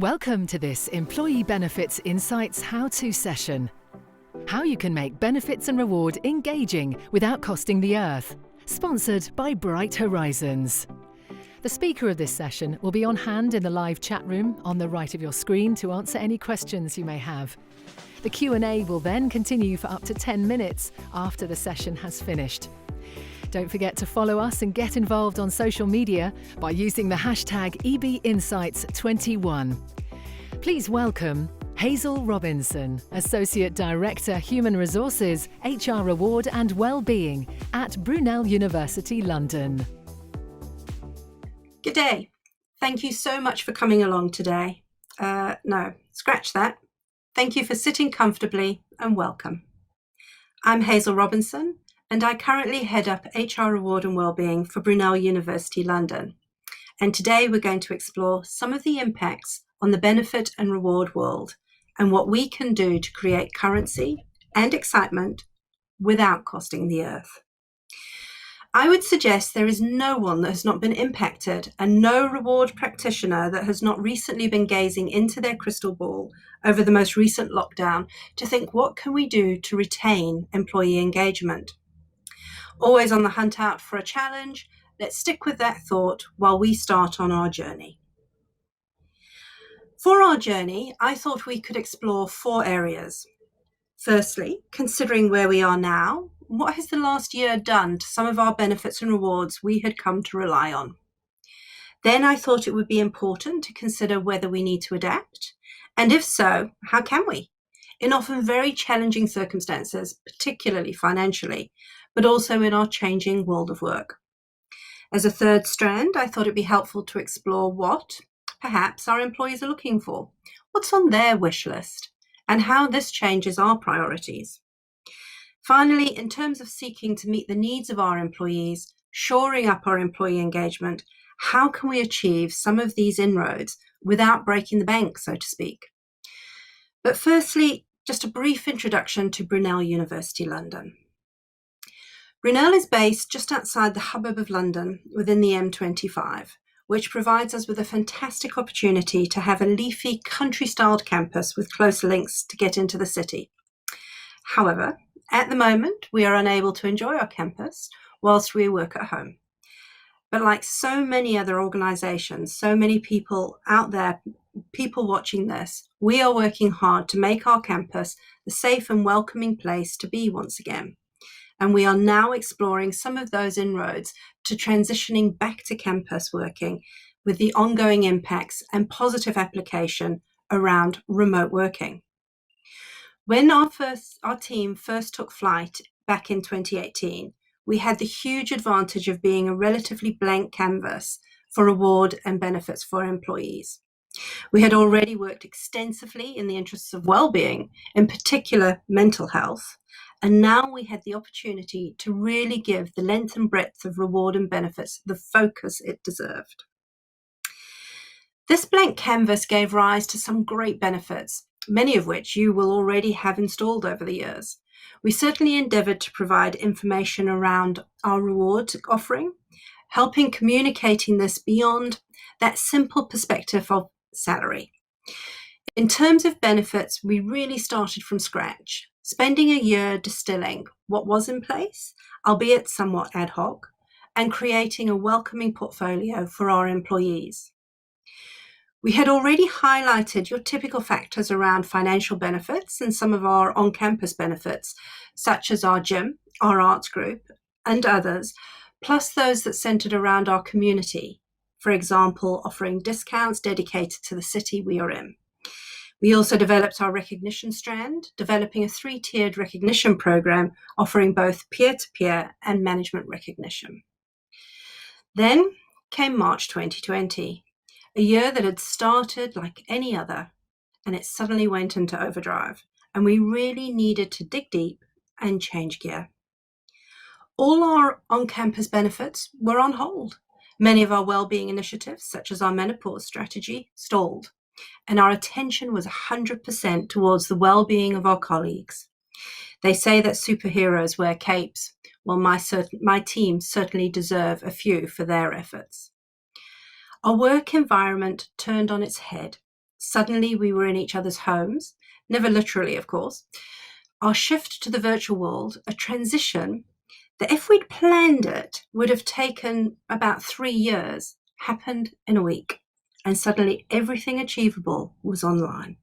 Welcome to this Employee Benefits Insights How-To session. How you can make benefits and reward engaging without costing the earth. Sponsored by Bright Horizons. The speaker of this session will be on hand in the live chat room on the right of your screen to answer any questions you may have. The Q&A will then continue for up to 10 minutes after the session has finished. Don't forget to follow us and get involved on social media by using the hashtag EBInsights21. Please welcome Hazel Robinson, Associate Director Human Resources, HR Reward and Wellbeing at Brunel University London. Good day. Thank you so much for coming along today. No, scratch that. Thank you for sitting comfortably and welcome. I'm Hazel Robinson, and I currently head up HR Reward and Wellbeing for Brunel University London. And today we're going to explore some of the impacts on the benefit and reward world and what we can do to create currency and excitement without costing the earth. I would suggest there is no one that has not been impacted and no reward practitioner that has not recently been gazing into their crystal ball over the most recent lockdown to think, what can we do to retain employee engagement? Always on the hunt out for a challenge, let's stick with that thought while we start on our journey. For our journey, I thought we could explore 4 areas. Firstly, considering where we are now, what has the last year done to some of our benefits and rewards we had come to rely on? Then I thought it would be important to consider whether we need to adapt, and if so, how can we? In often very challenging circumstances, particularly financially, but also in our changing world of work. As a third strand, I thought it'd be helpful to explore what, perhaps, our employees are looking for, what's on their wish list, and how this changes our priorities. Finally, in terms of seeking to meet the needs of our employees, shoring up our employee engagement, how can we achieve some of these inroads without breaking the bank, so to speak? But firstly, just a brief introduction to Brunel University London. Brunel is based just outside the hubbub of London within the M25, which provides us with a fantastic opportunity to have a leafy country-styled campus with close links to get into the city. However, at the moment, we are unable to enjoy our campus whilst we work at home. But like so many other organisations, so many people out there, people watching this, we are working hard to make our campus the safe and welcoming place to be once again. And we are now exploring some of those inroads to transitioning back to campus working with the ongoing impacts and positive application around remote working. When our team first took flight back in 2018, we had the huge advantage of being a relatively blank canvas for reward and benefits for employees. We had already worked extensively in the interests of well-being, in particular mental health, and now we had the opportunity to really give the length and breadth of reward and benefits the focus it deserved. This blank canvas gave rise to some great benefits, many of which you will already have installed over the years. We certainly endeavoured to provide information around our reward offering, helping communicating this beyond that simple perspective of salary. In terms of benefits, we really started from scratch, spending a year distilling what was in place, albeit somewhat ad hoc, and creating a welcoming portfolio for our employees. We had already highlighted your typical factors around financial benefits and some of our on-campus benefits, such as our gym, our arts group, and others, plus those that centred around our community, for example, offering discounts dedicated to the city we are in. We also developed our recognition strand, developing a 3-tiered recognition program offering both peer-to-peer and management recognition. Then came March 2020, a year that had started like any other, and it suddenly went into overdrive, and we really needed to dig deep and change gear. All our on-campus benefits were on hold. Many of our well-being initiatives, such as our menopause strategy, stalled, and our attention was 100% towards the well-being of our colleagues. They say that superheroes wear capes. Well, my team certainly deserve a few for their efforts. Our work environment turned on its head, Suddenly we were in each other's homes, never literally, of course. Our shift to the virtual world, a transition that if we'd planned it would have taken about 3 years, happened in a week, and suddenly everything achievable was online.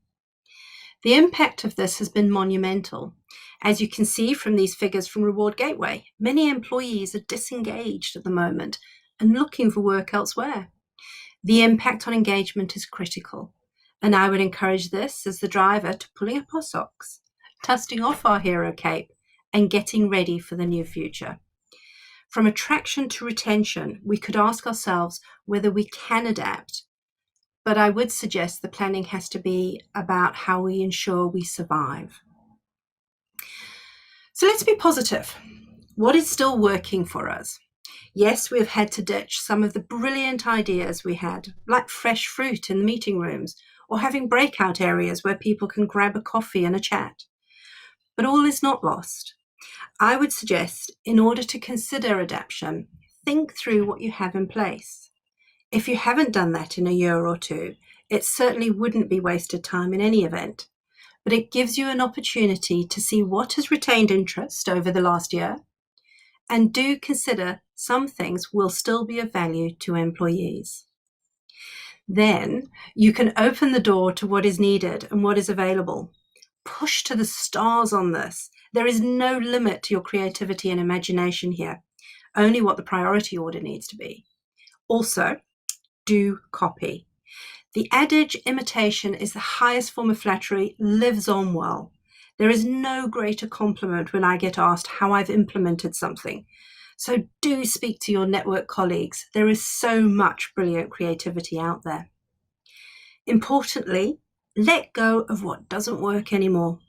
The impact of this has been monumental. As you can see from these figures from Reward Gateway, many employees are disengaged at the moment and looking for work elsewhere. The impact on engagement is critical, and I would encourage this as the driver to pulling up our socks, dusting off our hero cape, and getting ready for the new future. From attraction to retention, we could ask ourselves whether we can adapt, but I would suggest the planning has to be about how we ensure we survive. So let's be positive. What is still working for us? Yes, we've had to ditch some of the brilliant ideas we had, like fresh fruit in the meeting rooms, or having breakout areas where people can grab a coffee and a chat. But all is not lost. I would suggest, in order to consider adaptation, think through what you have in place. If you haven't done that in a year or two, it certainly wouldn't be wasted time in any event, but it gives you an opportunity to see what has retained interest over the last year, and do consider some things will still be of value to employees. Then you can open the door to what is needed and what is available. Push to the stars on this. There is no limit to your creativity and imagination here, only what the priority order needs to be. Also, do copy. The adage, imitation is the highest form of flattery, lives on well. There is no greater compliment when I get asked how I've implemented something. So do speak to your network colleagues. There is so much brilliant creativity out there. Importantly, let go of what doesn't work anymore.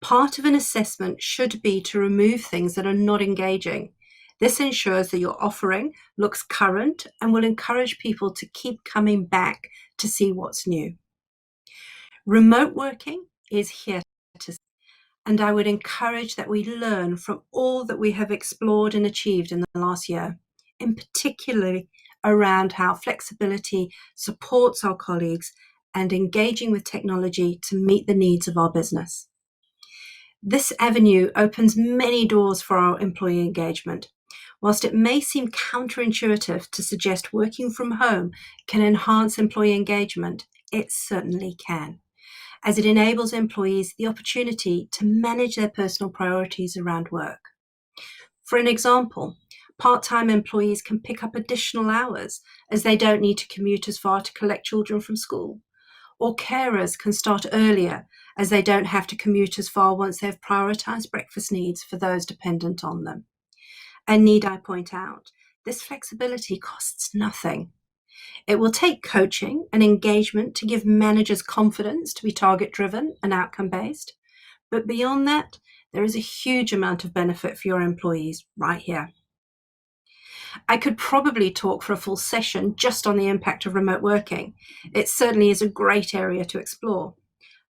Part of an assessment should be to remove things that are not engaging. This ensures that your offering looks current and will encourage people to keep coming back to see what's new. Remote working is here to stay, and I would encourage that we learn from all that we have explored and achieved in the last year, in particular around how flexibility supports our colleagues and engaging with technology to meet the needs of our business. This avenue opens many doors for our employee engagement. Whilst it may seem counterintuitive to suggest working from home can enhance employee engagement, it certainly can, as it enables employees the opportunity to manage their personal priorities around work. For an example, part-time employees can pick up additional hours as they don't need to commute as far to collect children from school. Or carers can start earlier as they don't have to commute as far once they've prioritised breakfast needs for those dependent on them. And need I point out, this flexibility costs nothing. It will take coaching and engagement to give managers confidence to be target-driven and outcome-based. But beyond that, there is a huge amount of benefit for your employees right here. I could probably talk for a full session just on the impact of remote working. It certainly is a great area to explore.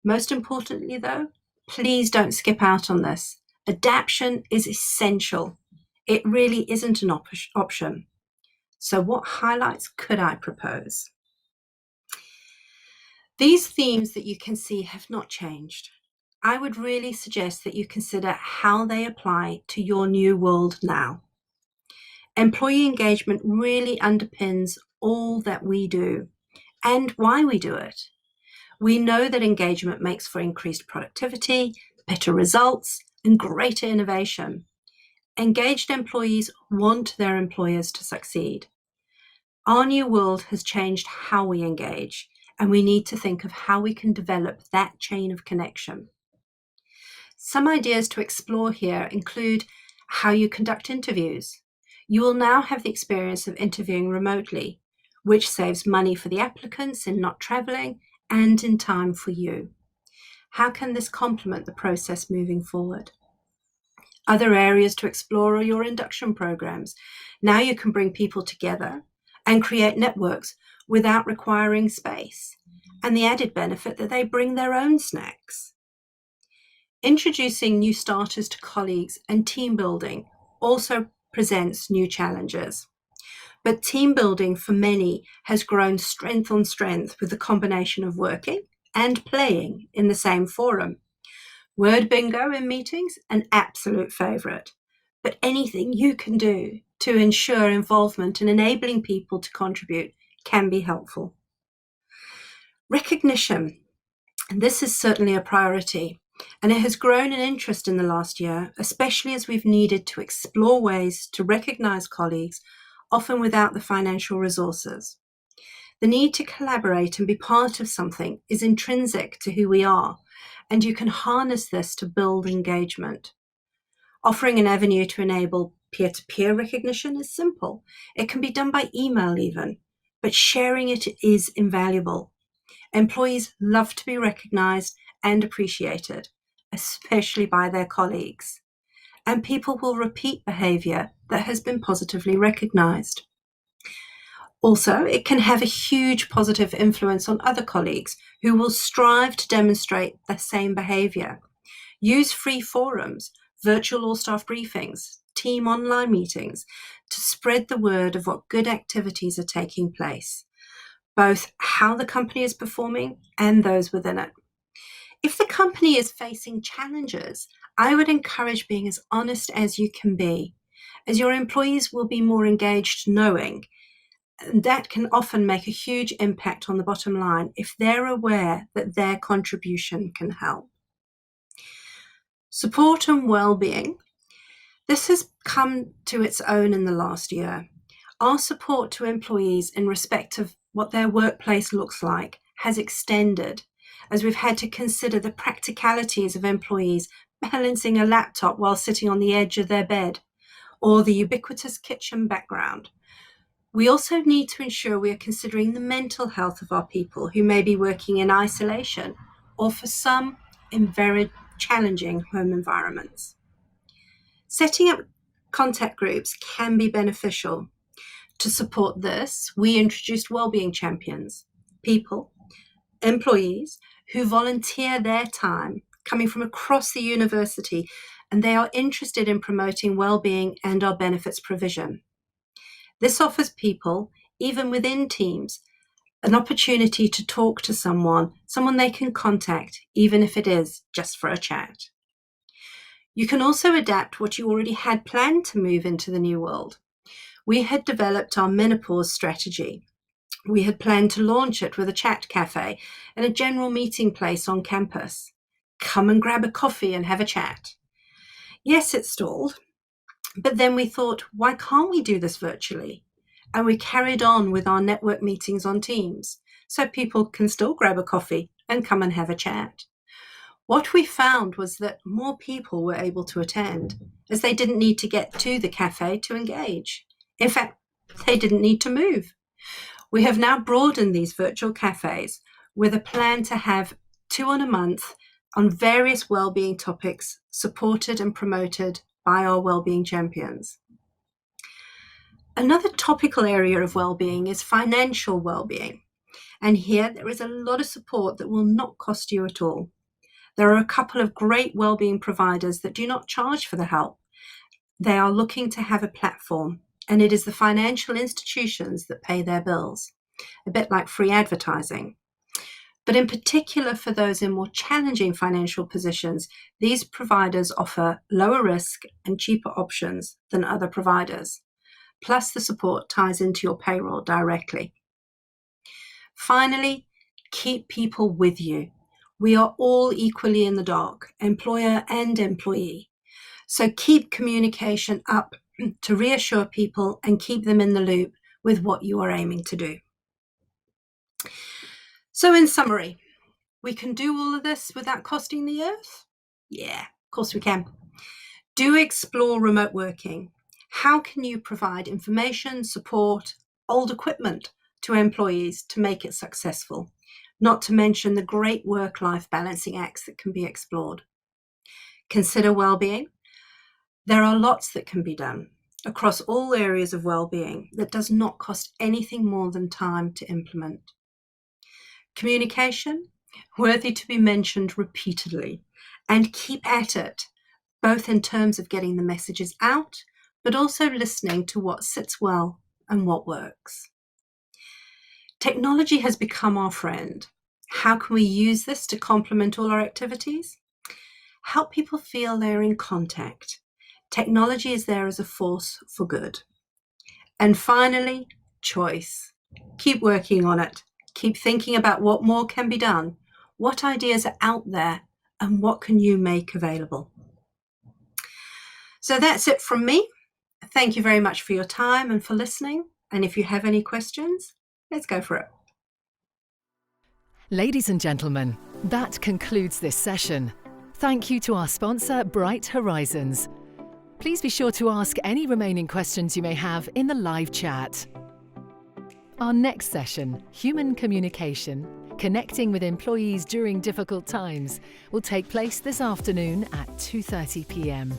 Most importantly, though, please don't skip out on this. Adaptation is essential. It really isn't an option. So what highlights could I propose? These themes that you can see have not changed. I would really suggest that you consider how they apply to your new world now. Employee engagement really underpins all that we do and why we do it. We know that engagement makes for increased productivity, better results, and greater innovation. Engaged employees want their employers to succeed. Our new world has changed how we engage, and we need to think of how we can develop that chain of connection. Some ideas to explore here include how you conduct interviews. You will now have the experience of interviewing remotely, which saves money for the applicants in not traveling and in time for you. How can this complement the process moving forward? Other areas to explore are your induction programs. Now you can bring people together and create networks without requiring space, and the added benefit that they bring their own snacks. Introducing new starters to colleagues and team building also presents new challenges. But team building for many has grown strength on strength with the combination of working and playing in the same forum. Word bingo in meetings, an absolute favourite. But anything you can do to ensure involvement and enabling people to contribute can be helpful. Recognition. This is certainly a priority, and it has grown in interest in the last year, especially as we've needed to explore ways to recognise colleagues, often without the financial resources. The need to collaborate and be part of something is intrinsic to who we are, and you can harness this to build engagement. Offering an avenue to enable peer-to-peer recognition is simple. It can be done by email even, but sharing it is invaluable. Employees love to be recognised and appreciated, especially by their colleagues. And people will repeat behaviour that has been positively recognised. Also, it can have a huge positive influence on other colleagues who will strive to demonstrate the same behaviour. Use free forums, virtual all-staff briefings, team online meetings to spread the word of what good activities are taking place, both how the company is performing and those within it. If the company is facing challenges, I would encourage being as honest as you can be, as your employees will be more engaged knowing. And that can often make a huge impact on the bottom line if they're aware that their contribution can help. Support and well-being. This has come to its own in the last year. Our support to employees in respect of what their workplace looks like has extended, as we've had to consider the practicalities of employees balancing a laptop while sitting on the edge of their bed, or the ubiquitous kitchen background. We also need to ensure we are considering the mental health of our people who may be working in isolation, or for some, in very challenging home environments. Setting up contact groups can be beneficial. To support this, we introduced wellbeing champions, people, employees who volunteer their time coming from across the university, and they are interested in promoting wellbeing and our benefits provision. This offers people, even within teams, an opportunity to talk to someone they can contact, even if it is just for a chat. You can also adapt what you already had planned to move into the new world. We had developed our menopause strategy. We had planned to launch it with a chat cafe and a general meeting place on campus. Come and grab a coffee and have a chat. Yes, it stalled, but then we thought, why can't we do this virtually? And we carried on with our network meetings on Teams, so people can still grab a coffee and come and have a chat. What we found was that more people were able to attend, as they didn't need to get to the cafe to engage. In fact, they didn't need to move. We have now broadened these virtual cafes with a plan to have 2 a month on various wellbeing topics supported and promoted by our wellbeing champions. Another topical area of wellbeing is financial wellbeing. And here there is a lot of support that will not cost you at all. There are a couple of great wellbeing providers that do not charge for the help. They are looking to have a platform, and it is the financial institutions that pay their bills, a bit like free advertising. But in particular for those in more challenging financial positions, these providers offer lower risk and cheaper options than other providers. Plus the support ties into your payroll directly. Finally, keep people with you. We are all equally in the dark, employer and employee. So keep communication up to reassure people and keep them in the loop with what you are aiming to do. So in summary, we can do all of this without costing the earth? Yeah, of course we can. Do explore remote working. How can you provide information, support, old equipment to employees to make it successful? Not to mention the great work-life balancing acts that can be explored. Consider well-being. There are lots that can be done across all areas of well-being that does not cost anything more than time to implement. Communication, worthy to be mentioned repeatedly, and keep at it, both in terms of getting the messages out, but also listening to what sits well and what works. Technology has become our friend. How can we use this to complement all our activities? Help people feel they're in contact. Technology is there as a force for good. And finally, choice. Keep working on it. Keep thinking about what more can be done. What ideas are out there and what can you make available? So that's it from me. Thank you very much for your time and for listening. And if you have any questions, let's go for it. Ladies and gentlemen, that concludes this session. Thank you to our sponsor, Bright Horizons. Please be sure to ask any remaining questions you may have in the live chat. Our next session, Human Communication, Connecting with Employees During Difficult Times, will take place this afternoon at 2:30 p.m.